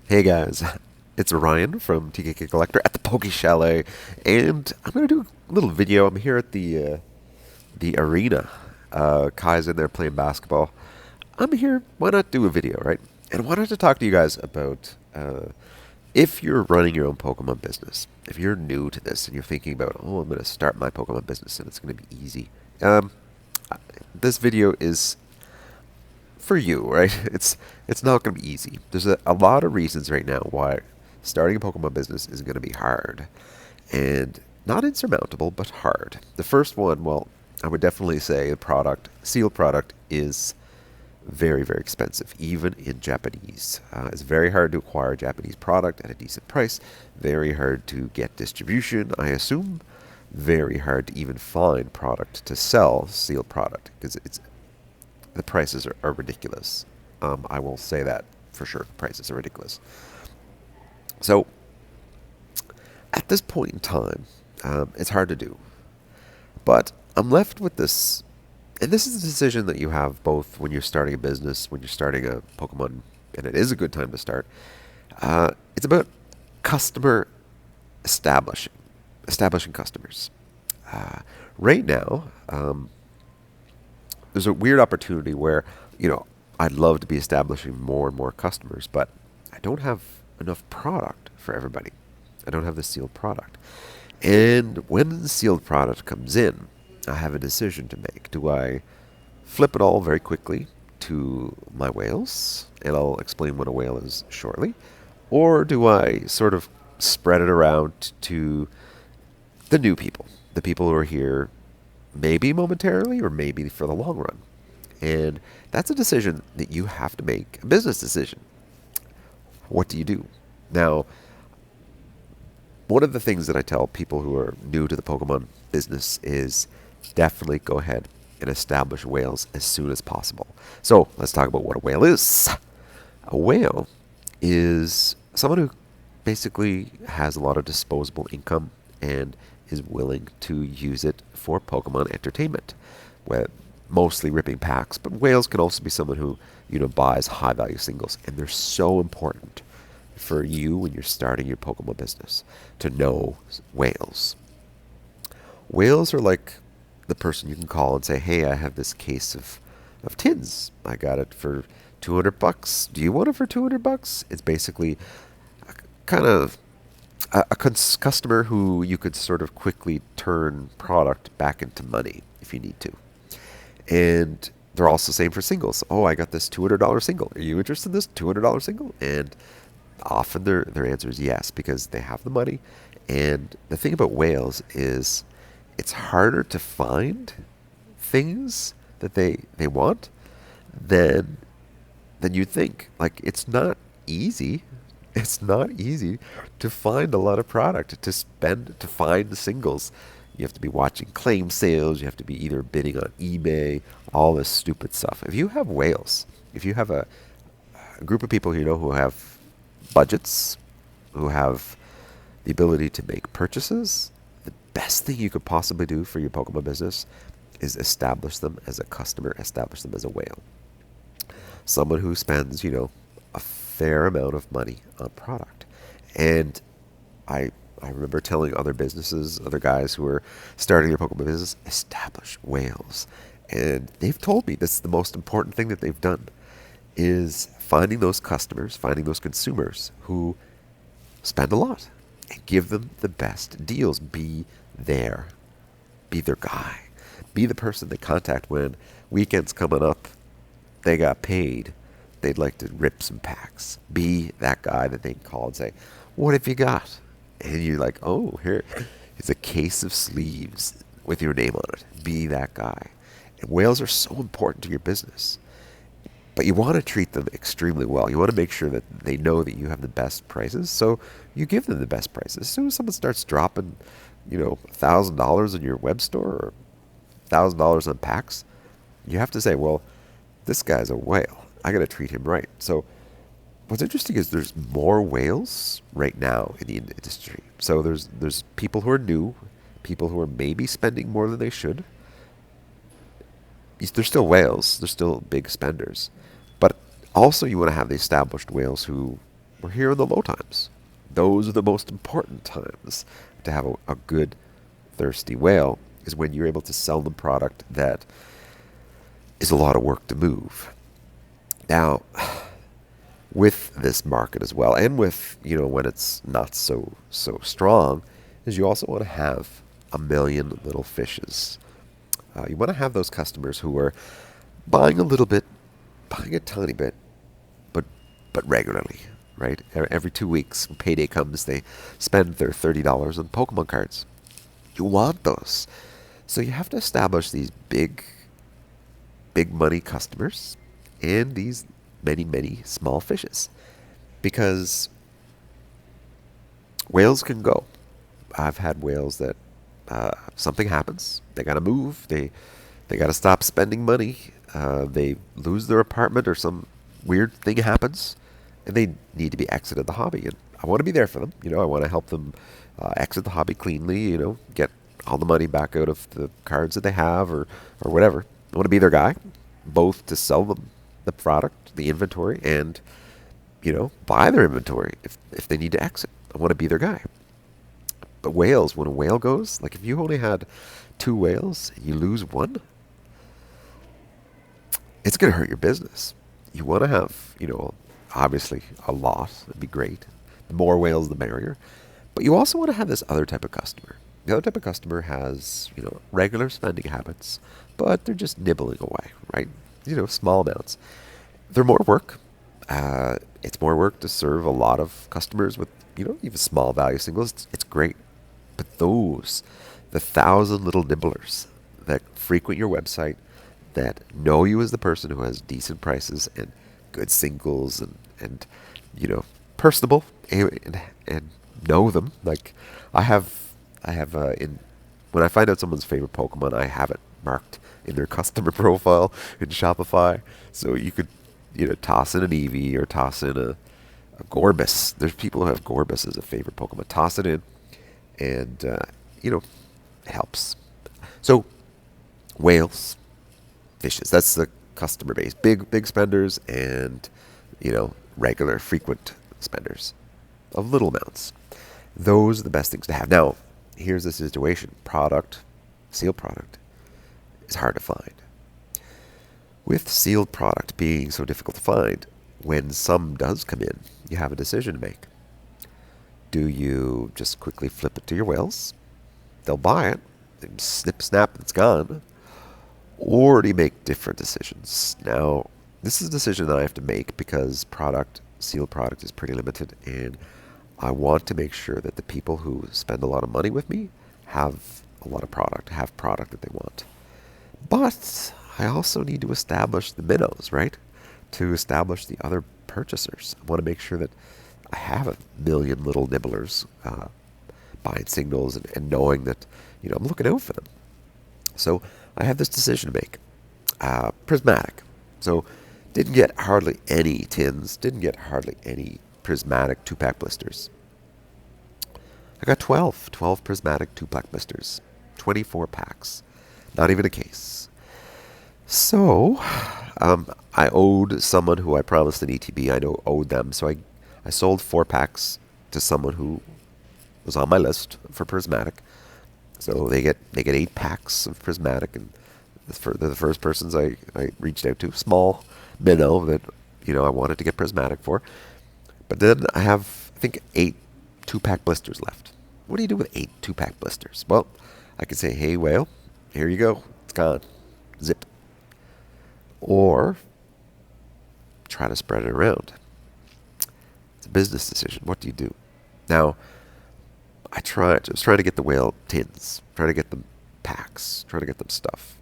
Hey guys, it's Ryan from TKK Collector at the Poke Chalet, and I'm gonna do a little video. I'm here at the arena. Kai's in there playing basketball. I'm here. Why not do a video, right? And I wanted to talk to you guys about if you're running your own Pokemon business. If you're new to this and you're thinking about, oh, I'm gonna start my Pokemon business and it's gonna be easy. Um, this video is for you, right? It's not going to be easy. There's a lot of reasons right now why starting a Pokemon business is going to be hard, and not insurmountable, but hard. The first one, well, I would definitely say the product, sealed product, is very, very expensive, even in Japanese. It's very hard to acquire a Japanese product at a decent price. Very hard to get distribution, I assume. Very hard to even find product to sell sealed product because the prices are ridiculous. I will say that for sure. Prices are ridiculous. So at this point in time, it's hard to do. But I'm left with this, and this is a decision that you have both when you're starting a business, when you're starting a Pokemon, and it is a good time to start. It's about customer establishing customers. Uh, right now, there's a weird opportunity where, I'd love to be establishing more and more customers, but I don't have enough product for everybody. I don't have the sealed product. And when the sealed product comes in, I have a decision to make. Do I flip it all very quickly to my whales, and I'll explain what a whale is shortly, or do I sort of spread it around to the new people, the people who are here maybe momentarily or maybe for the long run? And that's a decision that you have to make, a business decision. What do you do? Now, one of the things that I tell people who are new to the Pokemon business is definitely go ahead and establish whales as soon as possible. So let's talk about what a whale is. A whale is someone who basically has a lot of disposable income and is willing to use it for Pokemon entertainment, where mostly ripping packs, but whales can also be someone who, buys high value singles, and they're so important for you when you're starting your Pokemon business to know whales. Whales are like the person you can call and say, "Hey, I have this case of tins. I got it for $200. Do you want it for $200?" It's basically kind of a customer who you could sort of quickly turn product back into money if you need to. And they're also same for singles. Oh, I got this $200 single. Are you interested in this $200 single? And often their answer is yes, because they have the money. And the thing about whales is it's harder to find things that they want than you'd think. Like, it's not easy. It's not easy to find a lot of product to find the singles. You have to be watching claim sales. You have to be either bidding on eBay, all this stupid stuff. If you have whales, if you have a group of people who have budgets, who have the ability to make purchases, the best thing you could possibly do for your Pokemon business is establish them as a customer, establish them as a whale. Someone who spends, a fair amount of money on product. And I remember telling other businesses, other guys who were starting their Pokemon business, establish whales. And they've told me this is the most important thing that they've done, is finding those customers, finding those consumers who spend a lot, and give them the best deals. Be there. Be their guy. Be the person they contact when weekends coming up, they got paid, they'd like to rip some packs. Be that guy that they can call and say, "What have you got?" And you're like, "Oh, here is a case of sleeves with your name on it." Be that guy. And whales are so important to your business. But you want to treat them extremely well. You want to make sure that they know that you have the best prices, so you give them the best prices. As soon as someone starts dropping, $1,000 in your web store or $1,000 on packs, you have to say, well, this guy's a whale. I got to treat him right. So what's interesting is there's more whales right now in the industry. So there's people who are new, people who are maybe spending more than they should. They're still whales. They're still big spenders. But also you want to have the established whales who We're here in the low times. Those are the most important times to have a good thirsty whale, is when you're able to sell them product that is a lot of work to move. Now, with this market as well, and with, when it's not so strong, is you also want to have a million little fishes. You want to have those customers who are buying a little bit, buying a tiny bit, but regularly, right? Every 2 weeks, when payday comes, they spend their $30 on Pokemon cards. You want those, so you have to establish these big money customers and these many small fishes, because whales can go. I've had whales that something happens, they gotta move, they gotta stop spending money, they lose their apartment or some weird thing happens, and they need to be exited the hobby. And I want to be there for them. I want to help them exit the hobby cleanly. Get all the money back out of the cards that they have, or whatever. I want to be their guy, both to sell them the product, the inventory, and buy their inventory if they need to exit. I want to be their guy. But whales, when a whale goes, like if you only had 2 whales and you lose one, it's going to hurt your business. You want to have, obviously a lot. It'd be great. The more whales, the merrier. But you also want to have this other type of customer. The other type of customer has, regular spending habits, but they're just nibbling away, right? Small amounts. They're more work. It's more work to serve a lot of customers with, even small value singles. It's great. But those, the 1,000 little nibblers that frequent your website, that know you as the person who has decent prices and good singles and personable, and know them. Like I have in when I find out someone's favorite Pokemon, I have it marked in their customer profile in Shopify. So you could toss in an Eevee or toss in a Gorbis. There's people who have Gorbis as a favorite Pokemon. Toss it in, and it helps. So whales, fishes. That's the customer base. Big spenders and regular frequent spenders of little amounts. Those are the best things to have. Now, here's the situation. Sealed product is hard to find. With sealed product being so difficult to find, when some does come in, you have a decision to make. Do you just quickly flip it to your whales? They'll buy it. Snip, snap, it's gone. Or do you make different decisions? Now, this is a decision that I have to make because sealed product is pretty limited, and I want to make sure that the people who spend a lot of money with me have a lot of product, have product that they want. But I also need to establish the minnows, right? To establish the other purchasers. I want to make sure that I have a million little nibblers buying signals and knowing that I'm looking out for them. So I have this decision to make. Prismatic. So didn't get hardly any tins, didn't get hardly any prismatic 2-pack blisters. I got 12 prismatic 2-pack blisters, 24 packs, not even a case. So I owed someone who I promised an ETB, owed them, so I sold 4 packs to someone who was on my list for prismatic. So they get 8 packs of prismatic, and they're the first persons I reached out to. Small minnow that I wanted to get prismatic for. But then I have, I think, 8 2-pack blisters left. What do you do with 8 2-pack blisters? Well, I could say, hey, whale, here you go. It's gone. Zip. Or try to spread it around. It's a business decision. What do you do? Now, I was trying to get the whale tins, trying to get them packs, trying to get them stuff.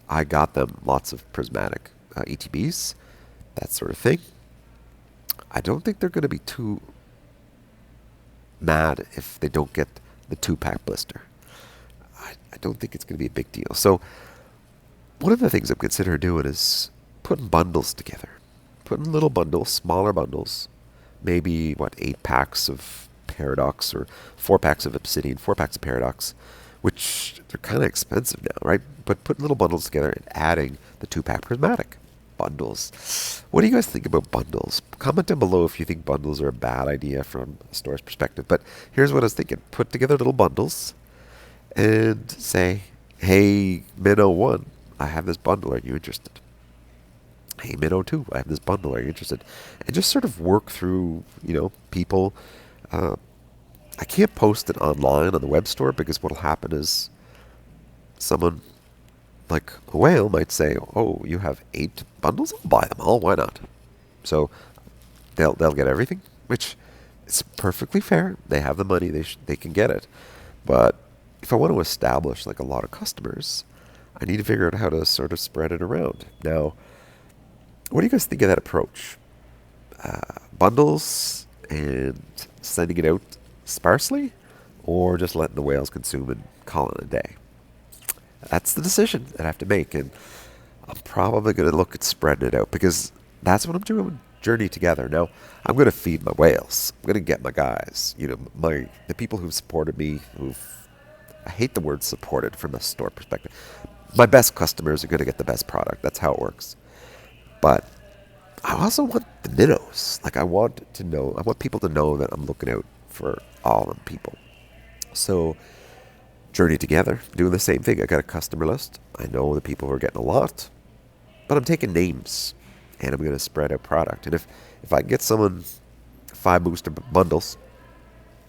I got them lots of prismatic ETBs, that sort of thing. I don't think they're going to be too mad if they don't get the 2-pack blister. I don't think it's going to be a big deal. So one of the things I'm considering doing is putting bundles together. Putting little bundles, smaller bundles, maybe, 8 packs of Paradox or 4 packs of Obsidian, 4 packs of Paradox, which they're kind of expensive now, right? But putting little bundles together and adding the 2-pack prismatic. bundles. What do you guys think about bundles? Comment down below if you think bundles are a bad idea from a store's perspective. But here's what I was thinking. Put together little bundles and say, hey, Minnow1, I have this bundle. Are you interested? Hey, Minnow2, I have this bundle. Are you interested? And just sort of work through, people. I can't post it online on the web store because what'll happen is someone like a whale might say, "Oh, you have 8 bundles? I'll buy them all. Why not?" So they'll get everything, which is perfectly fair. They have the money. They can get it. But if I want to establish like a lot of customers, I need to figure out how to sort of spread it around. Now, what do you guys think of that approach? Bundles and sending it out sparsely, or just letting the whales consume and call it a day? That's the decision that I have to make, and I'm probably going to look at spreading it out because that's what I'm doing with Journey Together. Now, I'm going to feed my whales. I'm going to get my guys, the people who've supported me, I hate the word supported from a store perspective. My best customers are going to get the best product. That's how it works. But I also want the minnows. Like, I want people to know that I'm looking out for all them people. So, Journey Together, doing the same thing. I got a customer list. I know the people who are getting a lot, but I'm taking names and I'm going to spread out product. And if I get someone 5 booster bundles,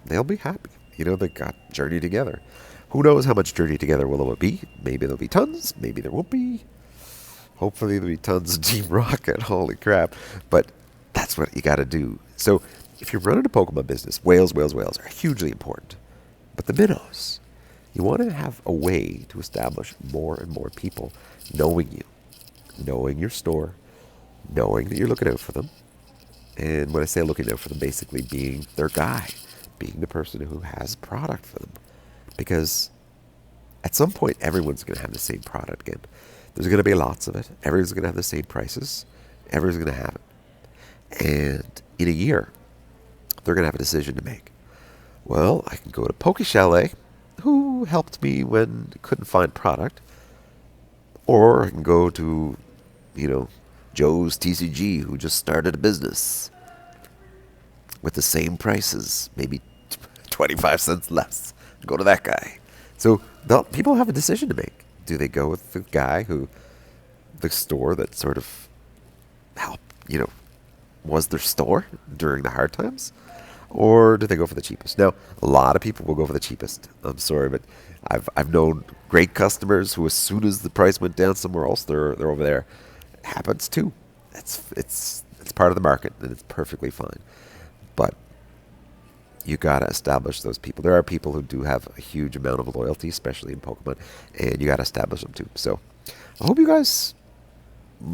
they'll be happy. They got Journey Together. Who knows how much Journey Together will it be? Maybe there'll be tons. Maybe there won't be. Hopefully there'll be tons of Team Rocket. Holy crap. But that's what you got to do. So if you're running a Pokemon business, whales are hugely important. But the minnows, you want to have a way to establish more and more people knowing you, knowing your store, knowing that you're looking out for them. And when I say looking out for them, basically being their guy, being the person who has product for them. Because at some point, everyone's going to have the same product again. There's going to be lots of it. Everyone's going to have the same prices. Everyone's going to have it. And in a year, they're going to have a decision to make. Well, I can go to Poke Chalet, who helped me when I couldn't find product. Or I can go to, Joe's TCG, who just started a business with the same prices, maybe 25 cents less. Go to that guy. So people have a decision to make. Do they go with the guy the store that sort of helped, was their store during the hard times? Or do they go for the cheapest? Now, a lot of people will go for the cheapest. I'm sorry, but I've known great customers who, as soon as the price went down somewhere else, they're over there. It happens too. It's part of the market, and it's perfectly fine. But you gotta establish those people. There are people who do have a huge amount of loyalty, especially in Pokemon, and you gotta establish them too. So, I hope you guys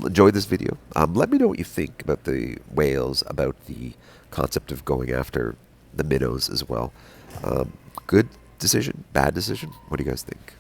enjoyed this video. Let me know what you think about the whales, about the concept of going after the minnows as well. Good decision, bad decision? What do you guys think?